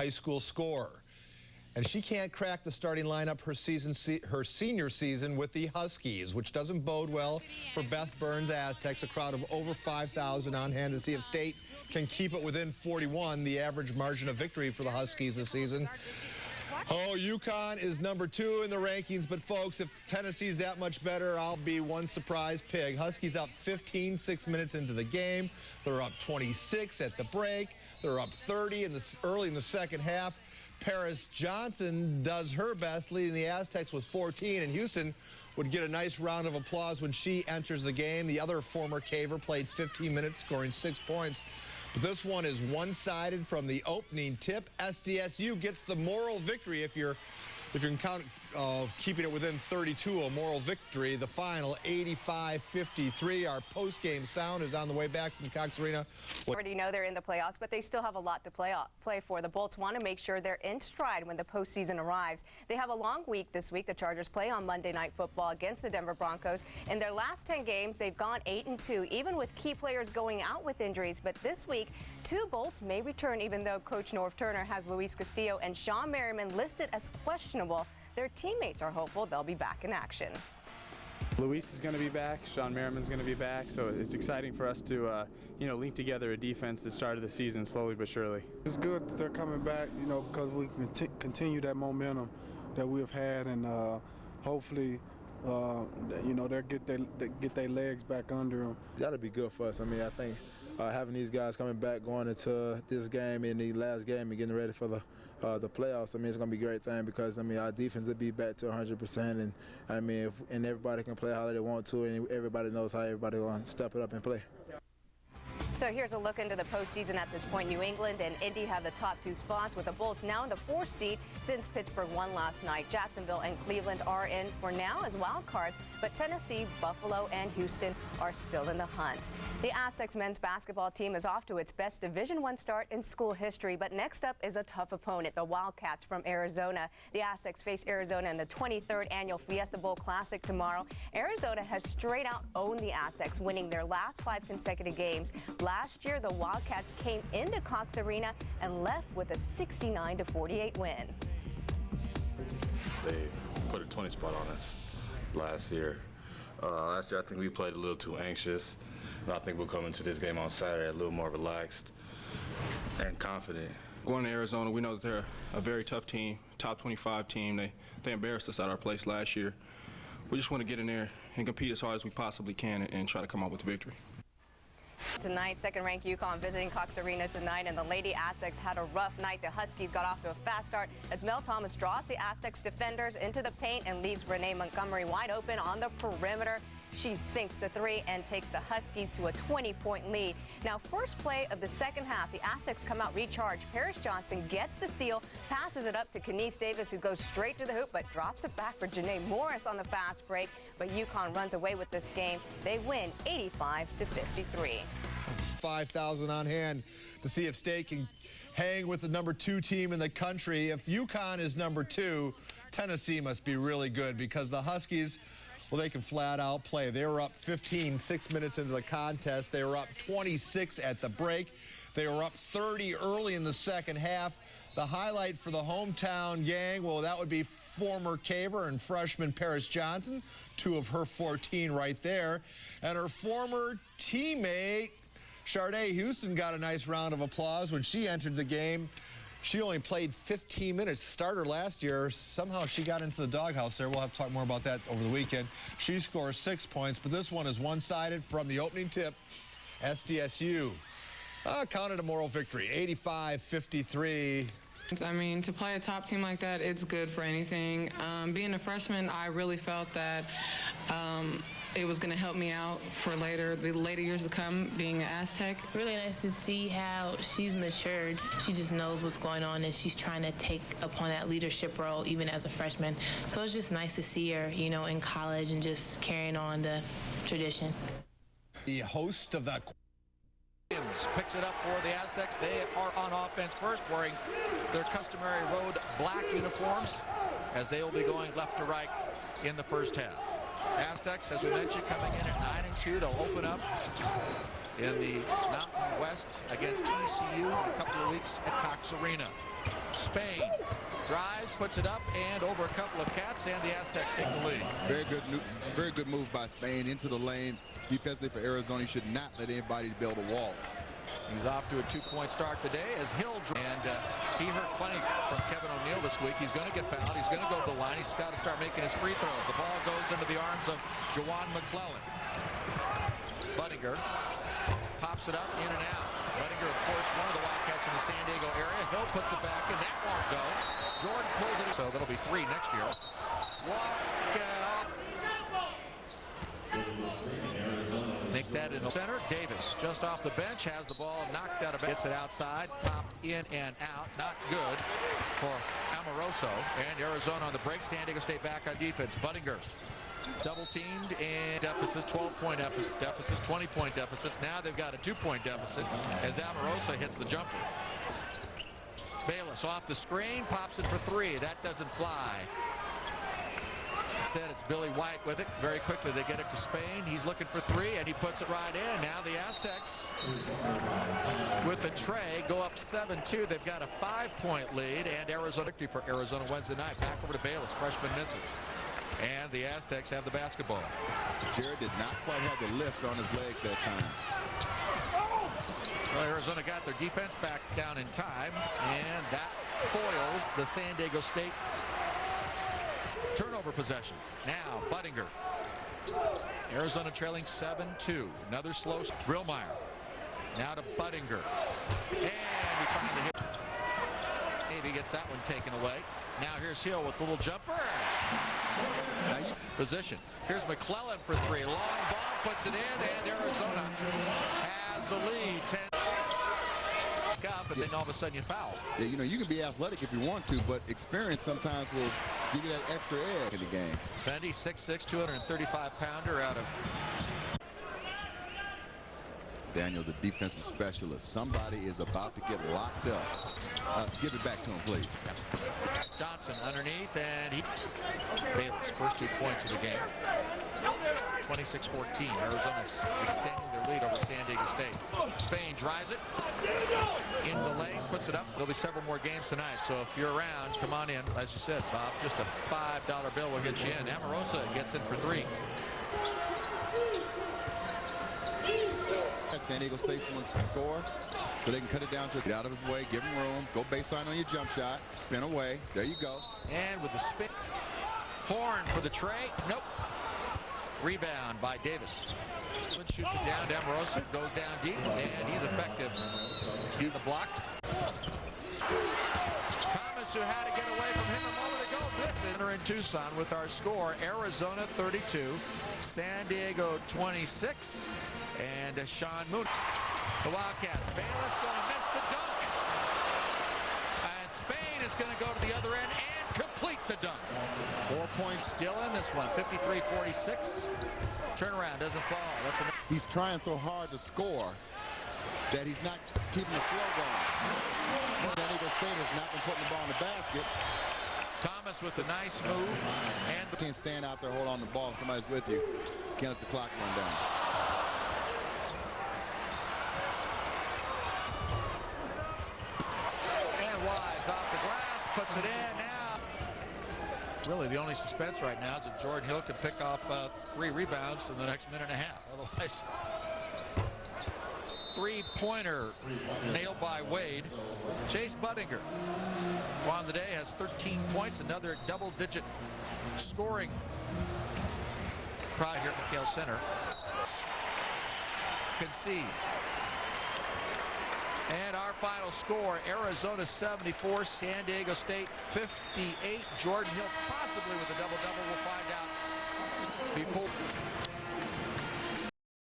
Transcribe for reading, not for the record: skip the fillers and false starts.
high school scorer. And she can't crack the starting lineup her senior season with the Huskies, which doesn't bode well for Beth Burns' Aztecs. A crowd of over 5,000 on hand to see if State can keep it within 41, the average margin of victory for the Huskies this season. Oh, UConn is number 2 in the rankings, but folks, if Tennessee's that much better, I'll be one surprise pig. Huskies up 15, 6 minutes into the game. They're up 26 at the break. They're up 30 early in the second half. Paris Johnson does her best, leading the Aztecs with 14, and Houston would get a nice round of applause when she enters the game. The other former Caver played 15 minutes, scoring 6 points. But this one is one-sided from the opening tip. SDSU gets the moral victory if you can count keeping it within 32, a moral victory. The final 85-53. Our post-game sound is on the way back from Cox Arena. Already know they're in the playoffs, but they still have a lot to play for. The Bolts want to make sure they're in stride when the postseason arrives. They have a long week this week. The Chargers play on Monday Night Football against the Denver Broncos. In their last 10 games, they've gone 8-2, even with key players going out with injuries. But this week, 2 Bolts may return, even though Coach Norv Turner has Luis Castillo and Sean Merriman listed as questionable. Their teammates are hopeful they'll be back in action. Luis is going to be back. Sean Merriman's going to be back. So it's exciting for us to, link together a defense that started the season slowly but surely. It's good that they're coming back, because we can continue that momentum that we have had, and hopefully, they'll get their legs back under them. That'll be good for us. I mean, I think having these guys coming back, going into this game and the last game and getting ready for the playoffs, I mean, it's going to be a great thing because, I mean, our defense will be back to 100%, and I mean, and everybody can play how they want to, and everybody knows how everybody going to step it up and play. So here's a look into the postseason at this point. New England and Indy have the top 2 spots, with the Bolts now in the 4th seed since Pittsburgh won last night. Jacksonville and Cleveland are in for now as wild cards, but Tennessee, Buffalo, and Houston are still in the hunt. The Aztecs men's basketball team is off to its best Division I start in school history, but next up is a tough opponent, the Wildcats from Arizona. The Aztecs face Arizona in the 23rd annual Fiesta Bowl Classic tomorrow. Arizona has straight out owned the Aztecs, winning their last 5 consecutive games. Last year, the Wildcats came into Cox Arena and left with a 69-48 win. They put a 20 spot on us last year. I think we played a little too anxious. And I think we'll come into this game on Saturday a little more relaxed and confident. Going to Arizona, we know that they're a very tough team, top 25 team. They embarrassed us at our place last year. We just want to get in there and compete as hard as we possibly can and try to come out with the victory. Tonight, second-ranked UConn visiting Cox Arena tonight, and the Lady Aztecs had a rough night. The Huskies got off to a fast start as Mel Thomas draws the Aztecs defenders into the paint and leaves Renee Montgomery wide open on the perimeter. She sinks the 3 and takes the Huskies to a 20-point lead. Now, first play of the second half, the Aztecs come out recharged. Paris Johnson gets the steal, passes it up to Kenise Davis, who goes straight to the hoop, but drops it back for Janae Morris on the fast break. But UConn runs away with this game. They win 85-53. 5,000 on hand to see if State can hang with the number 2 team in the country. If UConn is number 2, Tennessee must be really good, because the Huskies, well, they can flat out play. They were up 15, 6 minutes into the contest. They were up 26 at the break. They were up 30 early in the second half. The highlight for the hometown gang, well, that would be former Caver and freshman Paris Johnson, 2 of her 14 right there. And her former teammate, Sharday Houston, got a nice round of applause when she entered the game. She only played 15 minutes, starter last year. Somehow she got into the doghouse there. We'll have to talk more about that over the weekend. She scores 6 points, but this one is one-sided from the opening tip. SDSU counted a moral victory, 85-53. I mean, to play a top team like that, it's good for anything. Being a freshman, I really felt that it was going to help me out for the later years to come, being an Aztec. Really nice to see how she's matured. She just knows what's going on, and she's trying to take upon that leadership role even as a freshman. So it's just nice to see her, in college and just carrying on the tradition. The host of the picks it up for the Aztecs. They are on offense first, wearing their customary road black uniforms, as they will be going left to right in the first half. Aztecs, as we mentioned, coming in at 9-2. They'll open up in the Mountain West against TCU in a couple of weeks at Cox Arena. Spain drives, puts it up and over a couple of cats, and the Aztecs take the lead. Very good move by Spain into the lane. Defensively for Arizona, he should not let anybody build a waltz. He's off to a 2-point start today as Hill, and he heard plenty from Kevin O'Neill this week. He's going to get fouled. He's going to go to the line. He's got to start making his free throws. The ball goes into the arms of Juwan McClellan. Budinger pops it up, in and out. Budinger, of course, one of the Wildcats from the San Diego area. Hill puts it back in. That won't go. Jordan pulls it. So that'll be 3 next year. Walk off. Make that in the center. Davis just off the bench has the ball knocked out of it. Gets it outside. Pop in and out. Not good for Amoroso. And Arizona on the break. San Diego State back on defense. Budinger double teamed and deficits, 12-point deficits, 20-point deficits. Now they've got a 2-point deficit as Amoroso hits the jumper. Bayless off the screen, pops it for 3. That doesn't fly. Instead, it's Billy White with it. Very quickly, they get it to Spain. He's looking for 3, and he puts it right in. Now the Aztecs, with the tray, go up 7-2. They've got a 5-point lead, and Arizona victory for Arizona Wednesday night. Back over to Bayless. Freshman misses. And the Aztecs have the basketball. Jared did not quite have the lift on his legs that time. Well, Arizona got their defense back down in time, and that foils the San Diego State turnover possession. Now Budinger. Arizona trailing 7-2. Another slow. Grillmeyer. Now to Budinger. And we finally hit. Maybe gets that one taken away. Now here's Hill with the little jumper. Position. Here's McClellan for 3. Long ball, puts it in, and Arizona has the lead. 10 up, and then all of a sudden you foul. Yeah, you know, you can be athletic if you want to, but experience sometimes will give you that extra edge in the game. Fendi, 6'6", 235-pounder out of. Daniel, the defensive specialist. Somebody is about to get locked up. Give it back to him, please. Johnson underneath, and he. Bayless, first 2 points of the game. 26-14. Arizona's extending their lead over San Diego State. Spain drives it in the lane, puts it up. There'll be several more games tonight, so if you're around, come on in. As you said, Bob, just a $5 bill will get you in. Amoroso gets in for 3. San Diego State wants to score, so they can cut it down to get out of his way, give him room, go baseline on your jump shot, spin away. There you go. And with the spin, Horn for the tray. Nope. Rebound by Davis. Shoots it down to Amoroso, goes down deep, and he's effective in the blocks. Thomas, who had to get away from him a moment ago. This is in Tucson with our score: Arizona 32, San Diego 26. And Sean Moon. The Wildcats. Bayless going to miss the dunk. And Spain is going to go to the other end and complete the dunk. 4 points still in this one. 53-46. Turnaround doesn't fall. He's trying so hard to score that he's not keeping the flow going. San Diego State has not been putting the ball in the basket. Thomas with a nice move. And you can't stand out there, hold on to the ball. If somebody's with you. Can't let the clock run down. Wise off the glass, puts it in now. Really, the only suspense right now is that Jordan Hill can pick off 3 rebounds in the next minute and a half. Otherwise, 3-pointer nailed by Wade. Chase Budinger on the day has 13 points, another double-digit scoring pride here at McHale Center. Concede. And our final score, Arizona 74, San Diego State 58. Jordan Hill possibly with a double-double. We'll find out before.